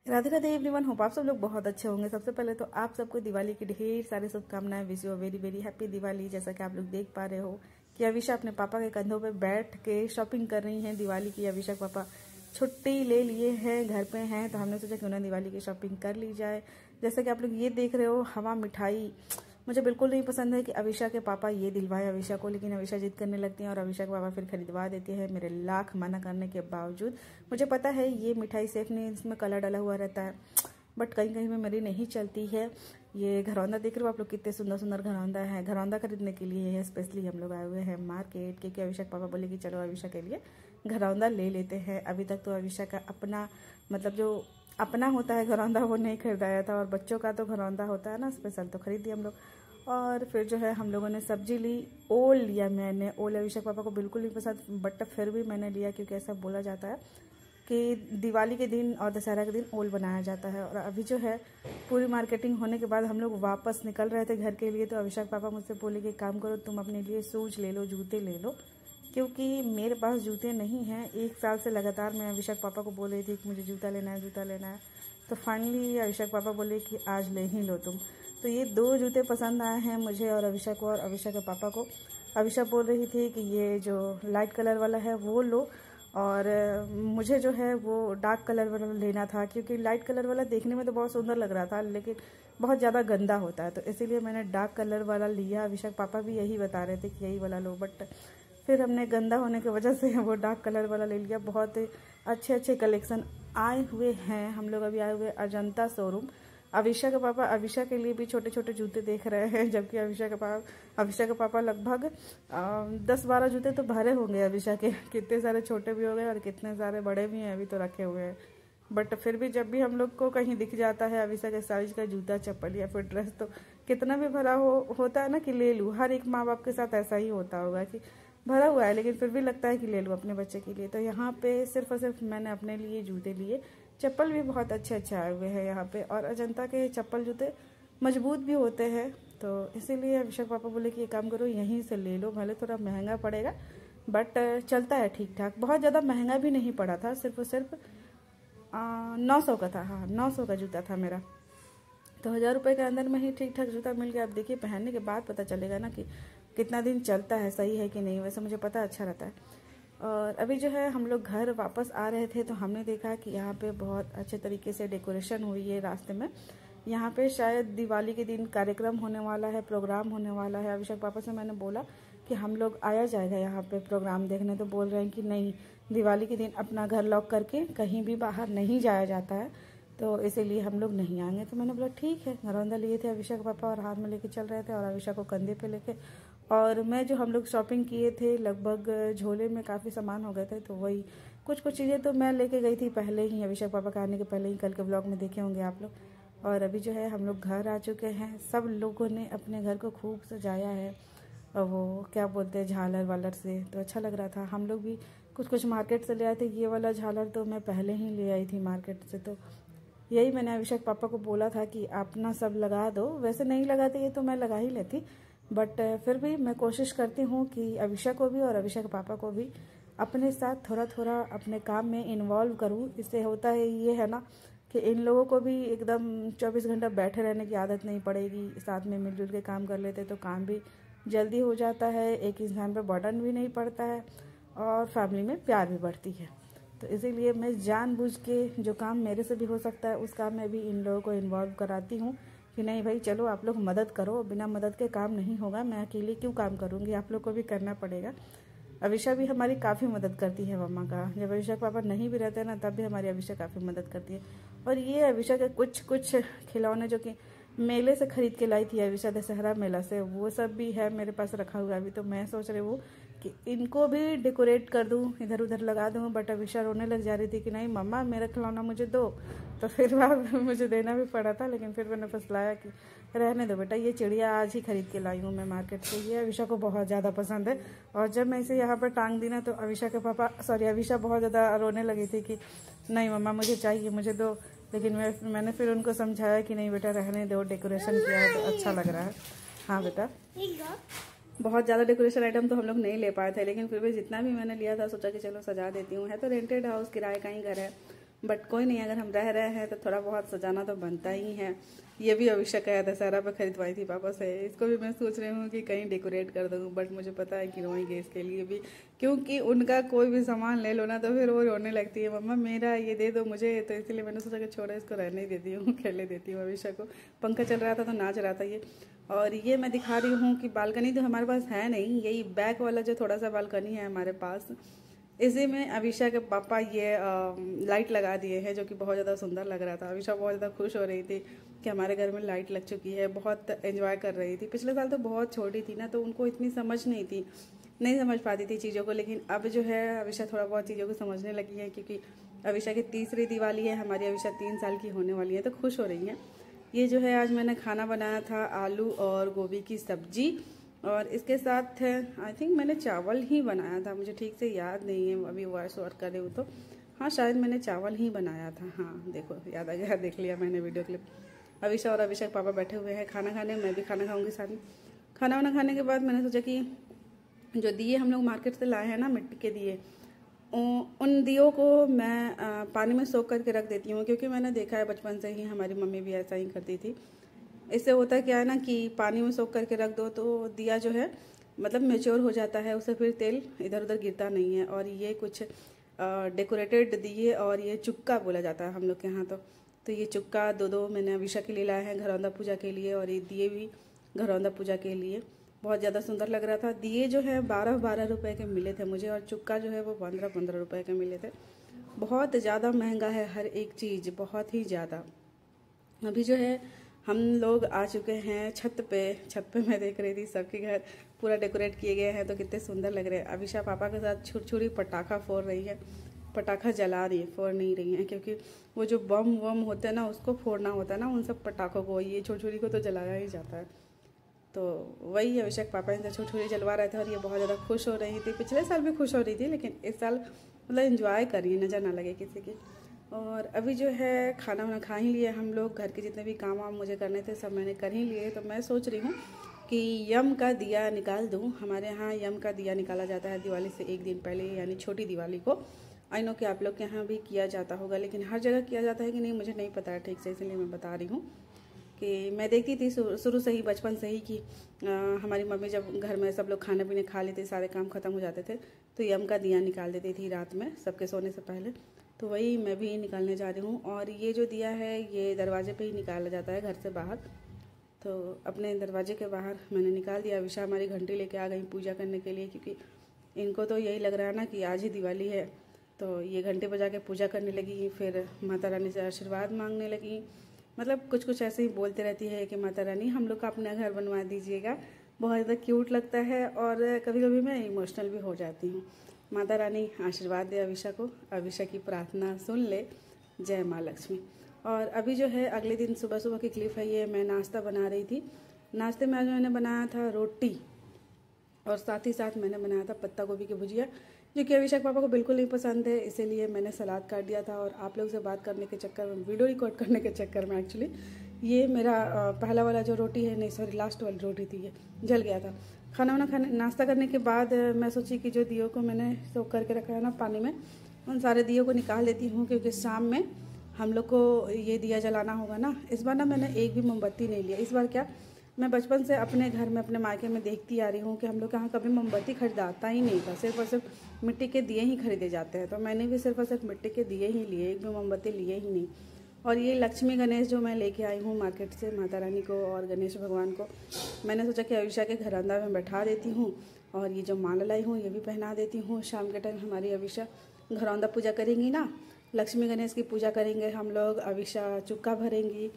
Radhe Radhe everyone, hope आप सब लोग बहुत अच्छे होंगे। सबसे पहले तो आप सबको दिवाली की ढेर सारी शुभकामनाएं। Wish you very very happy Diwali. जैसा कि आप लोग देख पा रहे हो कि अविशा अपने पापा के कंधों पे बैठ के शॉपिंग कर रही हैं दिवाली की। अविशा के पापा छुट्टी ले लिए हैं, घर पे हैं, तो हमने सोचा क्यों ना दिवाली की शॉपिंग कर ली जाए। जैसा कि आप लोग ये देख रहे हो, हवा मिठाई मुझे बिल्कुल नहीं पसंद है कि अविशा के पापा ये दिलवाए अविशा को, लेकिन अविशा जिद करने लगती हैं और अविशा के पापा फिर खरीदवा देते हैं मेरे लाख मना करने के बावजूद। मुझे पता है ये मिठाई सेफ नहीं, इसमें कलर डाला हुआ रहता है, बट कहीं कहीं में मेरी नहीं चलती है। ये घरौंदा देख रहे हो आप लोग, कितने सुंदर सुंदर घरौंदा है। घरौंदा खरीदने के लिए स्पेशली हम लोग आए हुए हैं मार्केट, क्योंकि अविशा के पापा बोले कि चलो अविशा के लिए घरौंदा ले लेते हैं। अभी तक तो अविशा का अपना मतलब जो अपना होता है घरौंदा वो नहीं खरीदाया था, और बच्चों का तो घरौंदा होता है ना स्पेशल, तो खरीद दिया हम लोग। और फिर जो है हम लोगों ने सब्जी ली। ओल लिया मैंने। ओल अविशा के पापा को बिल्कुल नहीं पसंद, बट फिर भी मैंने लिया क्योंकि ऐसा बोला जाता है कि दिवाली के दिन और दशहरा के दिन ओल बनाया जाता है। और अभी जो है पूरी मार्केटिंग होने के बाद हम लोग वापस निकल रहे थे घर के लिए, तो अविशा के पापा मुझसे बोले कि काम करो, तुम अपने लिए शूज ले लो, जूते ले लो, क्योंकि मेरे पास जूते नहीं हैं। 1 साल से लगातार मैं अविशा के पापा को बोल रही थी कि मुझे जूता लेना है, जूता लेना है। तो फाइनली अविशा के पापा बोले कि आज ले ही लो तुम। तो ये 2 जूते पसंद आए हैं मुझे और अविशा को और अविशा के पापा को। अविशा बोल रही थी कि ये जो लाइट कलर वाला है वो लो, और मुझे जो है वो डार्क कलर वाला लेना था, क्योंकि लाइट कलर वाला देखने में तो बहुत सुंदर लग रहा था लेकिन बहुत ज़्यादा गंदा होता है, तो इसीलिए मैंने डार्क कलर वाला लिया। अविशा के पापा भी यही बता रहे थे कि यही वाला लो, बट फिर हमने गंदा होने की वजह से वो डार्क कलर वाला ले लिया। बहुत अच्छे अच्छे कलेक्शन आए हुए हैं। हम लोग अभी आए हुए अजंता शोरूम। अविशा के पापा अविशा के लिए भी छोटे छोटे जूते देख रहे हैं, जबकि अविशा के पापा लगभग 10-12 जूते तो भरे होंगे अविशा के। कितने सारे छोटे भी हो गए और कितने सारे बड़े भी हैं, अभी तो रखे हुए हैं। बट फिर भी जब भी हम लोग को कहीं दिख जाता है अविशा के साइज का जूता, चप्पल या फिर ड्रेस, तो कितना भी भरा होता है ना कि ले लूँ। हर एक माँ बाप के साथ ऐसा ही होता होगा कि भरा हुआ है लेकिन फिर भी लगता है कि ले लूँ अपने बच्चे के लिए। तो यहाँ पे सिर्फ और सिर्फ मैंने अपने लिए जूते लिए। चप्पल भी बहुत अच्छे अच्छे आए हुए हैं यहाँ पे, और अजंता के चप्पल जूते मजबूत भी होते हैं, तो इसीलिए अभिषेक पापा बोले कि ये काम करो यहीं से ले लो, भले थोड़ा महंगा पड़ेगा बट चलता है ठीक ठाक। बहुत ज़्यादा महंगा भी नहीं पड़ा था, सिर्फ और सिर्फ 900 का था। हाँ, 900 का जूता था मेरा, तो 1000 रुपये के अंदर में ही ठीक ठाक जूता मिल गया। अब देखिए पहनने के बाद पता चलेगा ना कि कितना दिन चलता है, सही है कि नहीं। वैसे मुझे पता अच्छा रहता है। और अभी जो है हम लोग घर वापस आ रहे थे तो हमने देखा कि यहाँ पे बहुत अच्छे तरीके से डेकोरेशन हुई है रास्ते में। यहाँ पे शायद दिवाली के दिन कार्यक्रम होने वाला है, प्रोग्राम होने वाला है। अभिषेक पापा से मैंने बोला कि हम लोग आया जाएगा यहाँ पे प्रोग्राम देखने, तो बोल रहे हैं कि नहीं, दिवाली के दिन अपना घर लॉक करके कहीं भी बाहर नहीं जाया जाता है, तो इसीलिए हम लोग नहीं आएंगे। तो मैंने बोला ठीक है। घरौंदा लिए थे अभिषेक पापा और हाथ में लेके चल रहे थे, और अभिषेक को कंधे पे लेके, और मैं जो हम लोग शॉपिंग किए थे लगभग झोले में काफ़ी सामान हो गए थे, तो वही कुछ चीज़ें तो मैं लेके गई थी पहले ही, अभिषेक पापा के आने के पहले ही। कल के ब्लॉग में देखे होंगे आप लोग। और अभी जो है हम लोग घर आ चुके हैं। सब लोगों ने अपने घर को खूब सजाया है, और वो क्या बोलते हैं झालर वालर से, तो अच्छा लग रहा था। हम लोग भी कुछ मार्केट से ले आए थे। ये वाला झालर तो मैं पहले ही ले आई थी मार्केट से, तो यही मैंने अभिषेक पापा को बोला था कि आप ना सब लगा दो। वैसे नहीं लगाते ये तो मैं लगा ही लेती, बट फिर भी मैं कोशिश करती हूँ कि अभिषेक को भी और अभिषेक पापा को भी अपने साथ थोड़ा थोड़ा अपने काम में इन्वॉल्व करूँ। इससे होता है ये है ना कि इन लोगों को भी एकदम 24 घंटा बैठे रहने की आदत नहीं पड़ेगी। साथ में मिलजुल के काम कर लेते तो काम भी जल्दी हो जाता है, एक इंसान पर बर्डन भी नहीं पड़ता है, और फैमिली में प्यार भी बढ़ती है। तो इसीलिए मैं जानबूझ के जो काम मेरे से भी हो सकता है उस काम में भी इन लोगों को इन्वॉल्व कराती हूँ कि नहीं भाई चलो आप लोग मदद करो, बिना मदद के काम नहीं होगा, मैं अकेले क्यों काम करूँगी, आप लोग को भी करना पड़ेगा। अविशा भी हमारी काफ़ी मदद करती है मम्मा का। जब अविशा पापा नहीं भी रहते ना तब भी हमारी अविशा काफ़ी मदद करती है। और ये अविशा के कुछ खिलौने जो कि मेले से खरीद के लाई थी अविशा, दशहरा मेला से, वो सब भी है मेरे पास रखा हुआ। अभी तो मैं सोच रही हूँ कि इनको भी डेकोरेट कर दूँ, इधर उधर लगा दूँ, बट अविशा रोने लग जा रही थी कि नहीं मम्मा मेरा खिलौना मुझे दो। तो फिर वह मुझे देना भी पड़ा था, लेकिन फिर मैंने फसलाया कि रहने दो बेटा, ये चिड़िया आज ही खरीद के लाई हूँ मैं मार्केट से। ये अविशा को बहुत ज़्यादा पसंद है, और जब मैं इसे यहाँ पर टांग दी ना तो अविशा बहुत ज़्यादा रोने लगी थी कि नहीं मम्मा मुझे चाहिए, मुझे दो। लेकिन मैंने फिर उनको समझाया कि नहीं बेटा रहने दो, डेकोरेशन किया है तो अच्छा लग रहा है। हाँ बेटा, बहुत ज़्यादा डेकोरेशन आइटम तो हम लोग नहीं ले पाए थे, लेकिन फिर भी जितना भी मैंने लिया था सोचा कि चलो सजा देती हूँ। है तो रेंटेड हाउस, किराए का ही घर है, बट कोई नहीं, अगर हम रह रहे हैं तो थोड़ा बहुत सजाना तो बनता ही है। ये भी अभिषेक आया दशहरा पे खरीदवाई थी पापा से, इसको भी मैं सोच रही हूँ कि कहीं डेकोरेट कर दूँ, बट मुझे पता है कि रोएंगे इसके लिए भी, क्योंकि उनका कोई भी सामान ले लो ना तो फिर वो रोने लगती है, मम्मा मेरा ये दे दो मुझे। तो इसलिए मैंने सोचा कि छोड़ो, इसको रहने ही देती हूँ, खेलने देती हूँ अभिषेक को। पंखा चल रहा था तो नाच रहा था ये। और ये मैं दिखा रही हूँ कि बालकनी तो हमारे पास है नहीं, यही बैक वाला जो थोड़ा सा बालकनी है हमारे पास, इसी में अभिषा के पापा ये लाइट लगा दिए हैं, जो कि बहुत ज़्यादा सुंदर लग रहा था। अभिषा बहुत ज़्यादा खुश हो रही थी कि हमारे घर में लाइट लग चुकी है, बहुत एंजॉय कर रही थी। पिछले साल तो बहुत छोटी थी ना, तो उनको इतनी समझ नहीं समझ पाती थी चीज़ों को, लेकिन अब जो है अभिषा थोड़ा बहुत चीज़ों को समझने लगी है, क्योंकि अभिषा की तीसरी दिवाली है, हमारी अभिषा 3 साल की होने वाली है, तो खुश हो रही है। ये जो है आज मैंने खाना बनाया था, आलू और गोभी की सब्जी, और इसके साथ आई थिंक मैंने चावल ही बनाया था, मुझे ठीक से याद नहीं है, अभी वॉइस ओवर कर रही हूँ तो हाँ शायद मैंने चावल ही बनाया था। हाँ देखो याद आ गया, देख लिया मैंने वीडियो क्लिप। अभिषा और अभिषेक पापा बैठे हुए हैं खाना खाने, मैं भी खाना खाऊंगी साथ में। खाना वाना खाने के बाद मैंने सोचा कि जो दिए हम लोग मार्केट से लाए हैं ना, मिट्टी के दिए, उन दियों को मैं पानी में सोख करके रख देती हूँ, क्योंकि मैंने देखा है बचपन से ही हमारी मम्मी भी ऐसा ही करती थी। इससे होता क्या है ना कि पानी में सोख करके रख दो तो दिया जो है मतलब मेच्योर हो जाता है, उससे फिर तेल इधर उधर गिरता नहीं है। और ये कुछ डेकोरेटेड दिए, और ये चुक्का बोला जाता है हम लोग के यहाँ। तो ये चुक्का दो मैंने अभिषा के लिए लाए हैं घरौंदा पूजा के लिए, और ये दिए भी घरौंदा पूजा के लिए। बहुत ज़्यादा सुंदर लग रहा था। दिए जो है 12-12 रुपए के मिले थे मुझे, और चुक्का जो है वो 15-15 रुपए के मिले थे। बहुत ज़्यादा महंगा है हर एक चीज़, बहुत ही ज़्यादा। अभी जो है हम लोग आ चुके हैं छत पे मैं देख रही थी सबके घर पूरा डेकोरेट किए गए हैं, तो कितने सुंदर लग रहे हैं। अभिषा पापा के साथ छुरछुरी पटाखा फोड़ रही है, पटाखा जला रही है, फोड़ नहीं रही है, क्योंकि वो जो बम वम होते हैं ना उसको फोड़ना होता है ना, उन सब पटाखों को, ये छुरछुरी को तो जलाया ही जाता है। तो वही अभिषेक पापा इनसे छुरछुरी जलवा रहे थे, और ये बहुत ज़्यादा खुश हो रही थी। पिछले साल भी खुश हो रही थी, लेकिन इस साल मतलब एंजॉय कर रही है, नज़र ना लगे किसी की। और अभी जो है खाना वाना खा ही लिए हम लोग, घर के जितने भी काम वाम मुझे करने थे सब मैंने कर ही लिए। तो मैं सोच रही हूँ कि यम का दिया निकाल दूँ। हमारे यहाँ यम का दिया निकाला जाता है दिवाली से एक दिन पहले, यानी छोटी दिवाली को। आई नो कि आप लोग के यहाँ भी किया जाता होगा, लेकिन हर जगह किया जाता है कि नहीं मुझे नहीं पता है ठीक से, इसलिए मैं बता रही हूँ कि मैं देखती थी शुरू से ही, बचपन से ही, कि हमारी मम्मी जब घर में सब लोग खाने पीने खा लेते, सारे काम ख़त्म हो जाते थे, तो यम का दिया निकाल देती थी रात में सबके सोने से पहले। तो वही मैं भी निकालने जा रही हूँ। और ये जो दिया है ये दरवाजे पे ही निकाला जाता है घर से बाहर, तो अपने दरवाजे के बाहर मैंने निकाल दिया। अभिषा हमारी घंटी लेके आ गई पूजा करने के लिए, क्योंकि इनको तो यही लग रहा है ना कि आज ही दिवाली है। तो ये घंटे बजा के पूजा करने लगी, फिर माता रानी से आशीर्वाद मांगने लगी। मतलब कुछ ऐसे ही बोलते रहती है कि माता रानी हम लोग का अपना घर बनवा दीजिएगा। बहुत ज़्यादा क्यूट लगता है, और कभी कभी मैं इमोशनल भी हो जाती हूँ। माता रानी आशीर्वाद दे अभिषा को, अभिषा की प्रार्थना सुन ले। जय माँ लक्ष्मी। और अभी जो है अगले दिन सुबह की क्लिप है ये, मैं नाश्ता बना रही थी। नाश्ते में आज मैंने बनाया था रोटी, और साथ ही साथ मैंने बनाया था पत्ता गोभी की भुजिया, जो कि अभिषेक पापा को बिल्कुल नहीं पसंद है, इसीलिए मैंने सलाद काट दिया था। और आप लोग से बात करने के चक्कर में, वीडियो रिकॉर्ड करने के चक्कर में एक्चुअली ये मेरा पहला वाला जो रोटी है, नहीं सॉरी लास्ट वाली रोटी थी, ये जल गया था। खाना वाना खाने नाश्ता करने के बाद मैं सोची कि जो दियों को मैंने सोख करके रखा है ना पानी में, उन सारे दियों को निकाल देती हूँ, क्योंकि शाम में हम लोग को ये दिया जलाना होगा ना। इस बार ना मैंने एक भी मोमबत्ती नहीं लिया। इस बार क्या, मैं बचपन से अपने घर में, अपने मायके में देखती आ रही हूँ कि हम लोग यहाँ कभी मोमबत्ती खरीदाता ही नहीं था, सिर्फ और सिर्फ मिट्टी के दिए ही खरीदे जाते हैं। तो मैंने भी सिर्फ और सिर्फ मिट्टी के दिए ही लिए, एक भी मोमबत्ती लिए ही नहीं। और ये लक्ष्मी गणेश जो मैं लेके आई हूँ मार्केट से, माता रानी को और गणेश भगवान को, मैंने सोचा कि अभिषा के घरौंदा में बैठा देती हूँ, और ये जो माला लाई हूँ ये भी पहना देती हूँ। शाम के टाइम हमारी अभिषा घरौंदा पूजा करेंगी ना, लक्ष्मी गणेश की पूजा करेंगे हम लोग, अभिषा चुक्का भरेंगी।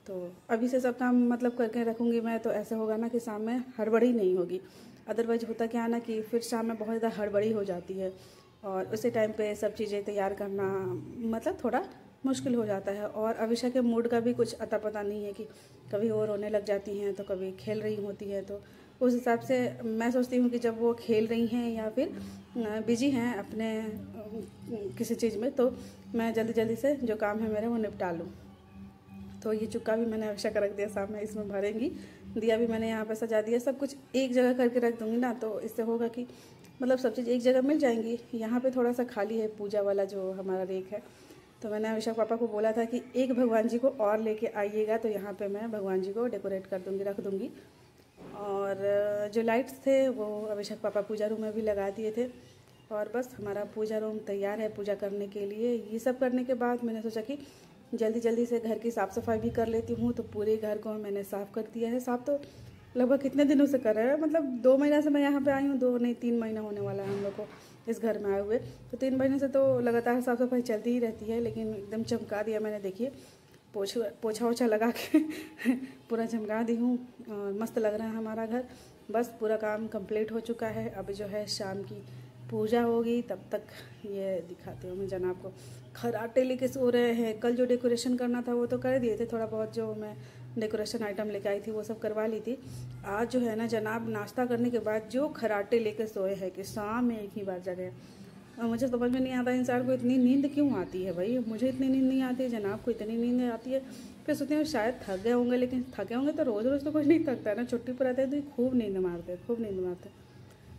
तो अभी से सब काम मतलब करके रखूँगी मैं, तो ऐसे होगा ना कि शाम में हड़बड़ी नहीं होगी। अदरवाइज होता क्या है ना कि फिर शाम में बहुत ज़्यादा हड़बड़ी हो जाती है, और उसी टाइम पे सब चीज़ें तैयार करना मतलब थोड़ा मुश्किल हो जाता है। और अभिषा के मूड का भी कुछ अता पता नहीं है, कि कभी वो रोने लग जाती हैं तो कभी खेल रही होती है। तो उस हिसाब से मैं सोचती हूँ कि जब वो खेल रही हैं या फिर बिजी हैं अपने किसी चीज़ में, तो मैं जल्दी जल्दी से जो काम है मेरे वो निपटा लूँ। तो ये चुक्का भी मैंने अभिषा का रख दिया सामने, इसमें भरेंगी। दिया भी मैंने यहाँ पे सजा दिया, सब कुछ एक जगह करके रख दूँगी ना, तो इससे होगा कि मतलब सब चीज़ एक जगह मिल जाएंगी। यहाँ पे थोड़ा सा खाली है पूजा वाला जो हमारा रेक है, तो मैंने अभिषेक पापा को बोला था कि एक भगवान जी को और लेके आइएगा, तो यहाँ पे मैं भगवान जी को डेकोरेट कर दूँगी, रख दूँगी। और जो लाइट्स थे वो अभिषेक पापा पूजा रूम में भी लगा दिए थे। और बस हमारा पूजा रूम तैयार है पूजा करने के लिए। ये सब करने के बाद मैंने सोचा कि जल्दी जल्दी से घर की साफ़ सफाई भी कर लेती हूँ। तो पूरे घर को मैंने साफ़ कर दिया है। साफ़ तो लगभग कितने दिनों से कर रहे हैं, मतलब 2 महीना से मैं यहाँ पे आई हूँ, 2 नहीं 3 महीना होने वाला है हम लोग को इस घर में आए हुए। तो 3 महीने से तो लगातार साफ़ सफाई चलती ही रहती है, लेकिन एकदम चमका दिया मैंने। देखिए पोछा ओछा लगा के पूरा चमका दी हूँ और मस्त लग रहा है हमारा घर। बस पूरा काम कंप्लीट हो चुका है। अभी जो है शाम की पूजा होगी, तब तक ये दिखाती हूँ मैं जनाब को। खराटे लेके सो रहे हैं। कल जो डेकोरेशन करना था वो तो कर दिए थे, थोड़ा बहुत जो मैं डेकोरेशन आइटम लेके आई थी वो सब करवा ली थी। आज जो है ना जनाब नाश्ता करने के बाद जो खराटे लेके सोए हैं कि शाम में एक ही बार जगह। और मुझे समझ में नहीं आता इंसान को इतनी नींद क्यों आती है भाई। मुझे इतनी नींद नहीं आती है, जनाब को इतनी नींद आती है। फिर सोचते हैं शायद थक गए होंगे, लेकिन थके होंगे तो रोज़ रोज़ तो कोई नहीं थकता है ना। छुट्टी पर आते हैं तो खूब नींद मारते हैं, खूब नींद मारते हैं।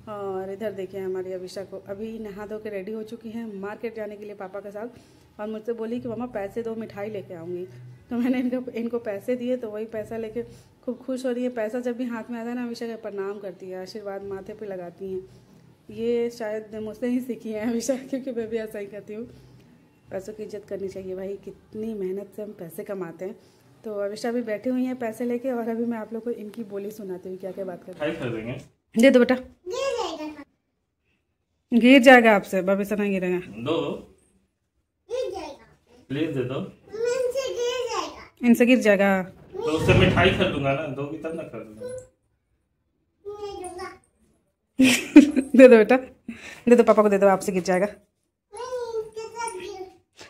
और इधर देखिए हमारी अभिषा को अभी नहा धो के रेडी हो चुकी हैं मार्केट जाने के लिए पापा के साथ। और मुझसे बोली कि मम्मा पैसे दो, मिठाई लेके आऊँगी। तो मैंने इनको पैसे दिए, तो वही पैसा लेके खूब खुश हो रही है। पैसा जब भी हाथ में आता है ना अभिषा का प्रणाम करती है, आशीर्वाद माथे पे लगाती हैं। ये शायद मुझसे ही सीखी है अभिषा, क्योंकि मैं भी ऐसा ही करती हूँ। पैसों की इज्जत करनी चाहिए भाई, कितनी मेहनत से हम पैसे कमाते हैं। तो अभिषा भी बैठी हुई हैं पैसे लेके। और अभी मैं आप लोग को इनकी बोली सुनाती हूँ क्या क्या बात कर। दे दो बेटा, गिर जाएगा आपसे, बाबी से नहीं गिरेगा। दो प्लीज दे दो, इनसे गिर जाएगा तो उससे मिठाई खरीदूंगा ना, दोगी तब ना खरीदूंगा। दे दो बेटा, दे दो पापा को, दे दो, आपसे गिर जाएगा।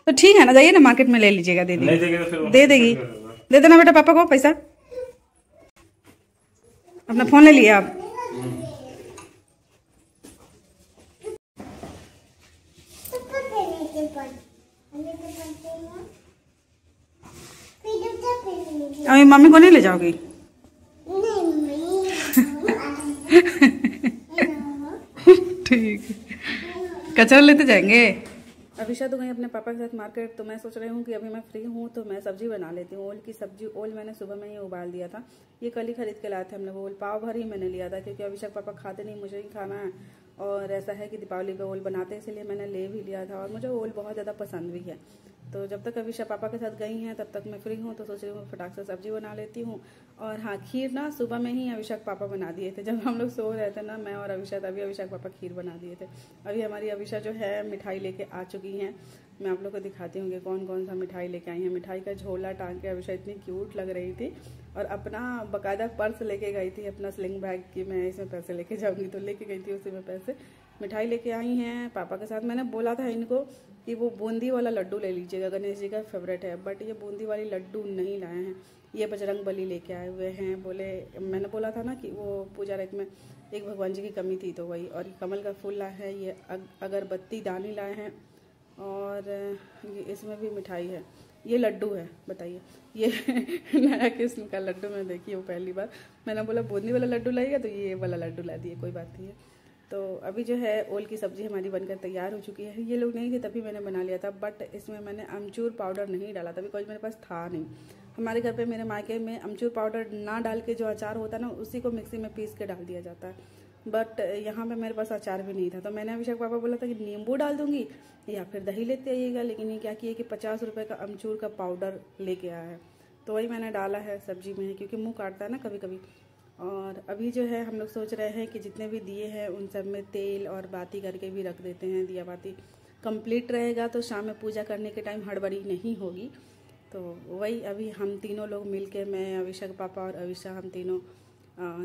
तो ठीक है ना, जाइए ना मार्केट में ले लीजिएगा। दे देगी, दे देगी, दे देना बेटा पापा को पैसा। अपना फोन ले लिए आप। अभी मम्मी को नहीं ले जाओगी? ठीक, कचरा लेते जाएंगे। अभिषा तो गई अपने पापा के साथ मार्केट। तो मैं सोच रही हूँ कि अभी मैं फ्री हूँ तो मैं सब्जी बना लेती हूँ। ओल की सब्जी, ओल मैंने सुबह में ही उबाल दिया था। ये कल ही खरीद के लाए थे हम लोग। ओल पाव भर ही मैंने लिया था, क्योंकि अभिषेक पापा खाते नहीं, मुझे ही खाना है। और ऐसा है कि दीपावली पे ओल बनाते हैं, इसलिए मैंने ले भी लिया था। और मुझे ओल बहुत ज़्यादा पसंद भी है। तो जब तक अभिषा पापा के साथ गई हैं तब तक मैं फ्री हूँ, तो सोच रही हूँ फटाक से सब्जी बना लेती हूँ। और हाँ, खीर ना सुबह में ही अभिषेक पापा बना दिए थे। जब हम लोग सो रहे थे ना, मैं और अभिषा, तभी अभिषेक पापा खीर बना दिए थे। अभी हमारी अभिषा जो है मिठाई लेके आ चुकी हैं। मैं आप लोग को दिखाती हूँ कि कौन कौन सा मिठाई लेके आई हैं। मिठाई का झोला टांग के अभिषा इतनी क्यूट लग रही थी। और अपना बाकायदा पर्स लेके गई थी, अपना स्लिंग बैग, कि मैं इसमें पैसे लेके जाऊँगी, तो लेके गई थी उसी में पैसे। मिठाई लेके आई हैं पापा के साथ। मैंने बोला था इनको कि वो बूंदी वाला लड्डू ले लीजिएगा, गणेश जी का फेवरेट है। बट ये बूंदी वाली लड्डू नहीं लाए हैं, ये बजरंग बली लेके आए हुए हैं। बोले, मैंने बोला था ना कि वो पूजा रैक में एक भगवान जी की कमी थी, तो वही। और कमल का फूल लाए हैं, ये अगरबत्ती दानी लाए हैं। और ये इसमें भी मिठाई है। ये लड्डू है, बताइए ये नया किस्म का लड्डू मैं देखी हूँ पहली बार। मैंने बोला बूंदी वाला लड्डू लाइएगा, तो ये वाला लड्डू ला दिए, कोई बात नहीं है। तो अभी जो है ओल की सब्ज़ी हमारी बनकर तैयार हो चुकी है। ये लोग नहीं थे तभी मैंने बना लिया था, बट इसमें मैंने अमचूर पाउडर नहीं डाला था, बिकॉज मेरे पास था नहीं। हमारे घर पे, मेरे मायके में अमचूर पाउडर ना डाल के जो अचार होता है ना, उसी को मिक्सी में पीस के डाल दिया जाता है। बट यहाँ पे मेरे पास अचार भी नहीं था, तो मैंने अभिषेक पापा बोला था कि नींबू डाल दूंगी या फिर दही लेते आइएगा। लेकिन ये क्या किया कि 50 रुपये का अमचूर का पाउडर लेके आया है, तो वही मैंने डाला है सब्जी में, क्योंकि मुँह काटता है ना कभी कभी। और अभी जो है हम लोग सोच रहे हैं कि जितने भी दिए हैं उन सब में तेल और बाती करके भी रख देते हैं। दिया बाती कंप्लीट रहेगा तो शाम में पूजा करने के टाइम हड़बड़ी नहीं होगी। तो वही अभी हम तीनों लोग मिलके, मैं, अभिषेक पापा और अभिषा, हम तीनों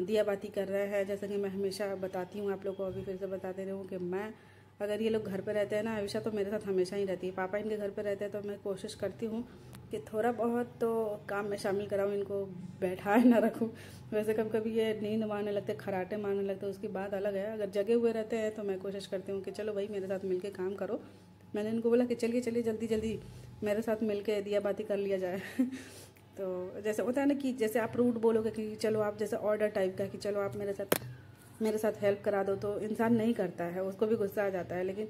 दिया बाती कर रहे हैं। जैसे कि मैं हमेशा बताती हूँ आप लोग को, अभी फिर से बताते रहूँ कि मैं, अगर ये लोग घर पे रहते हैं ना, अभिषा तो मेरे साथ हमेशा ही रहती है, पापा इनके घर पे रहते हैं, तो मैं कोशिश करती हूँ कि थोड़ा बहुत तो काम में शामिल कराऊँ, इनको बैठाए ना रखूँ। वैसे कभी कभी ये नींद मारने लगते, खराटे मारने लगते, उसकी बात अलग है। अगर जगे हुए रहते हैं तो मैं कोशिश करती हूँ कि चलो भाई मेरे साथ मिलके काम करो। मैंने इनको बोला कि चलिए चलिए जल्दी जल्दी मेरे साथ मिलके दिया बाती कर लिया जाए। तो जैसे होता है ना कि जैसे आप रूट बोलोगे कि चलो आप, जैसे ऑर्डर टाइप का कि चलो आप मेरे साथ हेल्प करा दो, तो इंसान नहीं करता है, उसको भी गुस्सा आ जाता है। लेकिन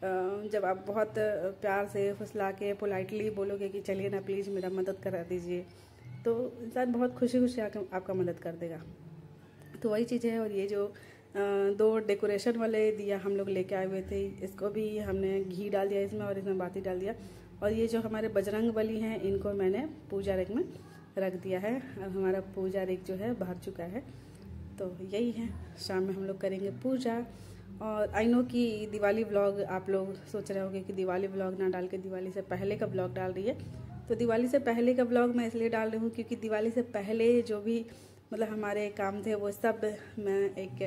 जब आप बहुत प्यार से फुसला के पोलाइटली बोलोगे कि चलिए ना प्लीज़ मेरा मदद करा दीजिए, तो इंसान बहुत खुशी खुशी आपका मदद कर देगा। तो वही चीज़ है। और ये जो 2 डेकोरेशन वाले दिया हम लोग लेके आए हुए थे, इसको भी हमने घी डाल दिया इसमें और इसमें बाती डाल दिया। और ये जो हमारे बजरंग बली हैं, इनको मैंने पूजा रेक में रख दिया है। अब हमारा पूजा रेक जो है भर चुका है। तो यही है, शाम में हम लोग करेंगे पूजा। और आई नो कि दिवाली व्लॉग आप लोग सोच रहे होंगे कि दिवाली व्लॉग ना डाल के दिवाली से पहले का व्लॉग डाल रही है। तो दिवाली से पहले का व्लॉग मैं इसलिए डाल रही हूँ क्योंकि दिवाली से पहले जो भी मतलब हमारे काम थे वो सब मैं एक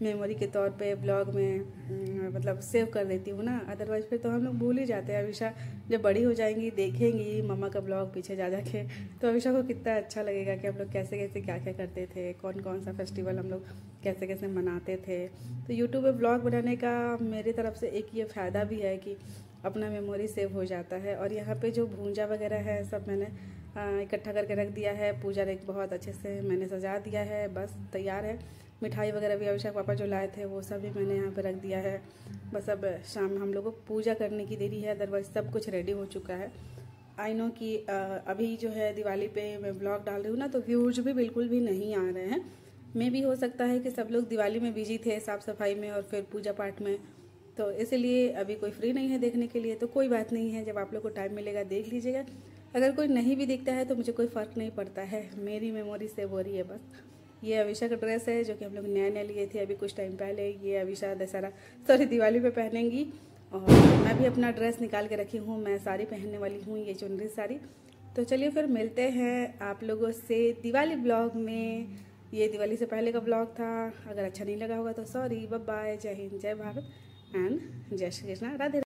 मेमोरी के तौर पे ब्लॉग में मतलब सेव कर देती हूँ ना। अदरवाइज फिर तो हम लोग भूल ही जाते हैं। अविशा जब बड़ी हो जाएंगी देखेंगी मम्मा का ब्लॉग पीछे जा के, तो अविशा को कितना अच्छा लगेगा कि हम लोग कैसे कैसे क्या क्या करते थे, कौन कौन सा फेस्टिवल हम लोग कैसे कैसे मनाते थे। तो यूट्यूब पर ब्लॉग बनाने का मेरी तरफ से एक ये फ़ायदा भी है कि अपना मेमोरी सेव हो जाता है। और यहाँ पे जो भूंजा वगैरह है सब मैंने इकट्ठा करके रख दिया है। पूजा रेक बहुत अच्छे से मैंने सजा दिया है, बस तैयार है। मिठाई वगैरह भी अभिषेक पापा जो लाए थे वो सब भी मैंने यहाँ पे रख दिया है। बस अब शाम में हम लोगों को पूजा करने की देरी है, अदरवाइज सब कुछ रेडी हो चुका है। आई नो कि अभी जो है दिवाली पे मैं ब्लॉग डाल रही हूँ ना, तो व्यूज भी बिल्कुल भी नहीं आ रहे हैं। मे भी हो सकता है कि सब लोग दिवाली में बिजी थे, साफ़ सफाई में और फिर पूजा पाठ में, तो इसलिए अभी कोई फ्री नहीं है देखने के लिए। तो कोई बात नहीं है, जब आप लोग को टाइम मिलेगा देख लीजिएगा। अगर कोई नहीं भी दिखता है तो मुझे कोई फ़र्क नहीं पड़ता है, मेरी मेमोरी सेव हो रही है बस। ये अविशा का ड्रेस है जो कि हम लोग नया लिए थे अभी कुछ टाइम पहले। ये अविशा दिवाली पे पहनेंगी। और मैं भी अपना ड्रेस निकाल के रखी हूँ, मैं साड़ी पहनने वाली हूँ, ये चुनरी साड़ी। तो चलिए फिर मिलते हैं आप लोगों से दिवाली ब्लॉग में। ये दिवाली से पहले का ब्लॉग था, अगर अच्छा नहीं लगा होगा तो सॉरी। बाय बाय, जय हिंद, जय भारत एंड जय श्री कृष्णा, राधे।